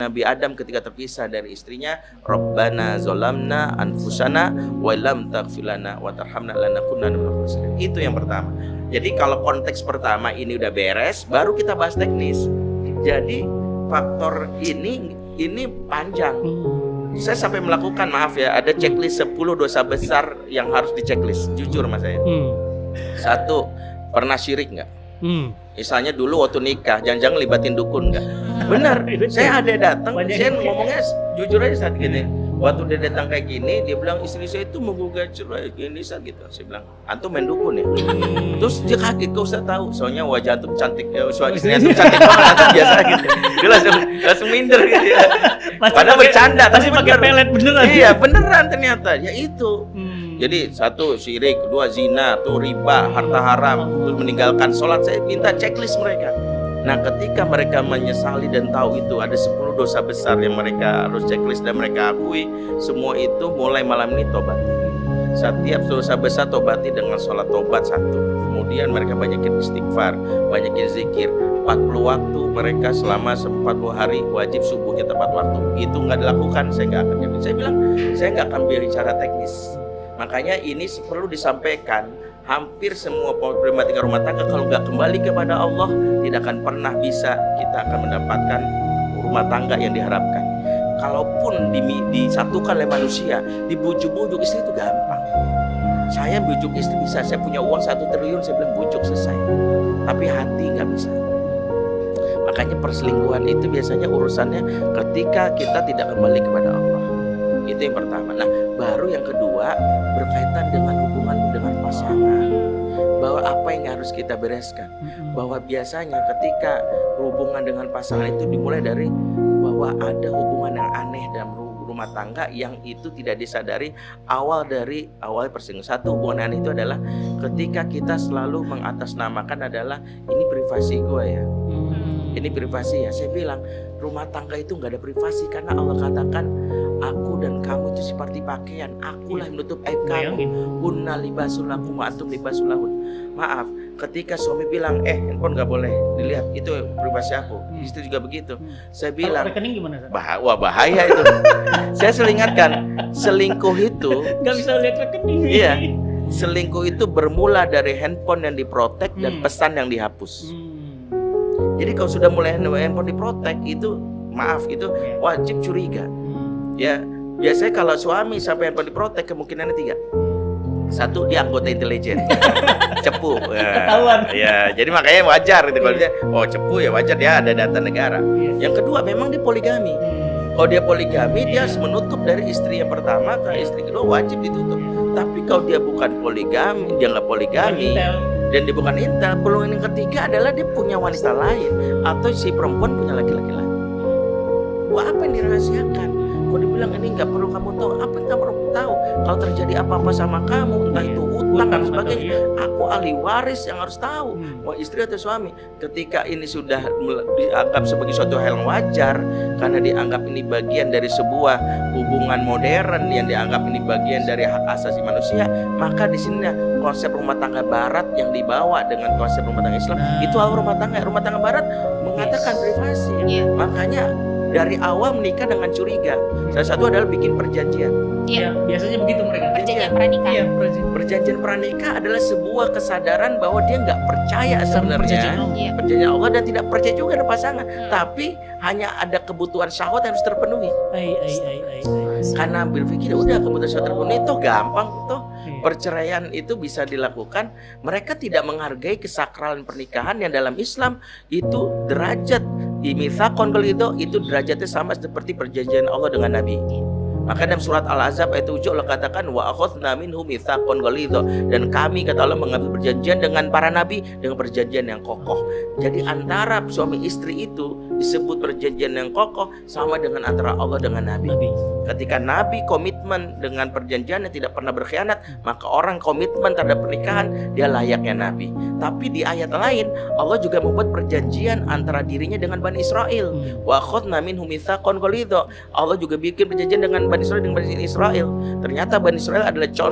Nabi Adam ketika terpisah dari istrinya, Rabbana zolamna anfusana wa lam taghfir lana wa tarhamna lanakunanna minal khasirin. Itu yang pertama. Jadi kalau konteks pertama ini udah beres, baru kita bahas teknis. Jadi faktor ini panjang. Saya sampai melakukan, maaf ya, ada checklist 10 dosa besar yang harus diceklis. Jujur mas saya. Satu, pernah syirik nggak? Misalnya dulu waktu nikah, jangan-jangan libatin dukun nggak? Benar, saya ada datang, saya ngomongnya jujur aja saat gini. Waktu dia datang kayak gini, dia bilang istri saya itu menggugat cerai gini saat gitu. Saya bilang, antum main dukun ya? Terus dia kaget, kau usah tahu, soalnya wajah antum cantik, istrinya antum cantik banget, antum biasa gitu. Dia langsung minder gitu ya. Padahal bercanda, tapi pakai pelet beneran. Iya beneran ternyata, ya itu. Jadi satu syirik, kedua zina, tuh riba, harta haram, terus meninggalkan sholat. Saya minta checklist mereka. Nah ketika mereka menyesali dan tahu itu ada 10 dosa besar yang mereka harus checklist dan mereka akui, semua itu mulai malam ini tobati. Setiap dosa besar tobati dengan sholat tobat satu. Kemudian mereka banyakin istighfar, banyakin zikir. 40 waktu mereka selama 40 hari wajib subuhnya tepat waktu. Itu nggak dilakukan, saya nggak akan yakin. Saya bilang saya nggak akan bicara teknis. Makanya ini perlu disampaikan. Hampir semua problematika rumah tangga kalau nggak kembali kepada Allah, tidak akan pernah bisa kita akan mendapatkan rumah tangga yang diharapkan. Kalaupun disatukan oleh manusia, dibujuk-bujuk istri itu gampang. Saya bujuk istri bisa, saya punya uang 1 triliun, saya bilang bujuk selesai. Tapi hati nggak bisa. Makanya perselingkuhan itu biasanya urusannya ketika kita tidak kembali kepada Allah. Itu yang pertama. Nah, baru yang kedua berkaitan dengan hubungan dengan pasangan. Bahwa apa yang harus kita bereskan. Bahwa biasanya ketika hubungan dengan pasangan itu dimulai dari bahwa ada hubungan yang aneh dalam rumah tangga yang itu tidak disadari awal persinggungan. Satu, hubungan aneh itu adalah ketika kita selalu mengatasnamakan adalah ini privasi gue ya. Ini privasi ya. Saya bilang rumah tangga itu nggak ada privasi karena Allah katakan aku dan kamu itu seperti pakaian. Akulah yang menutup aib kamu. Hunna libasul lakum wa antum libasul lahun. Maaf, ketika suami bilang handphone nggak boleh dilihat, itu privasi aku. Istri juga begitu. Saya bilang rekening gimana? Wah bahaya itu. Saya selalu ingatkan, selingkuh itu nggak bisa lihat rekening. Iya, selingkuh itu bermula dari handphone yang diprotek dan pesan yang dihapus. Jadi kalau sudah mulai handphone diprotek itu, maaf, itu wajib curiga. Ya, biasanya kalau suami sampai handphone diprotek kemungkinannya 3. Satu, dia anggota intelijen, cepu. Ketahuan. Ya, jadi makanya wajar gitu kalau dia, cepu ya wajar, dia ada data negara. Yang kedua, memang dia poligami. Kalau dia poligami, dia harus menutup dari istri yang pertama ke istri kedua, wajib ditutup. Tapi kalau dia bukan poligami, dia nggak poligami. Dan dia bukan intel, peluang yang ketiga adalah dia punya wanita lain atau si perempuan punya laki-laki lain. Wah, apa yang dirahasiakan? Kalau dibilang ini nggak perlu kamu tahu, apa yang kamu perlu tahu? Kalau terjadi apa-apa sama kamu, entah itu utang dan sebagainya, aku ahli waris yang harus tahu. Mau istri atau suami, ketika ini sudah dianggap sebagai suatu hal yang wajar, karena dianggap ini bagian dari sebuah hubungan modern yang dianggap ini bagian dari hak asasi manusia, maka di sini konsep rumah tangga Barat yang dibawa dengan konsep rumah tangga Islam itu rumah tangga Barat mengatakan privasi. Makanya dari awal menikah dengan curiga. Salah satu adalah bikin perjanjian. Iya, biasanya begitu mereka. Perjanjian pranikah. Iya, perjanjian pranikah adalah sebuah kesadaran bahwa dia nggak percaya sebenarnya perjanjian Allah dan tidak percaya juga dengan pasangan. Tapi hanya ada kebutuhan syahwat yang harus terpenuhi. Karena berpikir udah kebutuhan syahwat terpenuhi itu gampang toh. Perceraian itu bisa dilakukan. Mereka tidak menghargai kesakralan pernikahan yang dalam Islam itu derajat di mitsaqon itu derajatnya sama seperti perjanjian Allah dengan Nabi. Maka dalam surat Al-Ahzab ayat 7 Allah katakan wa akhadna minhum mitsaqan ghalidha, dan kami kata Allah mengambil perjanjian dengan para nabi dengan perjanjian yang kokoh. Jadi antara suami istri itu disebut perjanjian yang kokoh sama dengan antara Allah dengan nabi. Ketika nabi komitmen dengan perjanjian yang tidak pernah berkhianat, maka orang komitmen terhadap pernikahan dia layaknya nabi. Tapi di ayat lain Allah juga membuat perjanjian antara dirinya dengan Bani Israel. Wa akhadna minhum mitsaqan ghalidha. Allah juga bikin perjanjian dengan Bani Israel dengan Bani Israel. Ternyata Bani Israel adalah contoh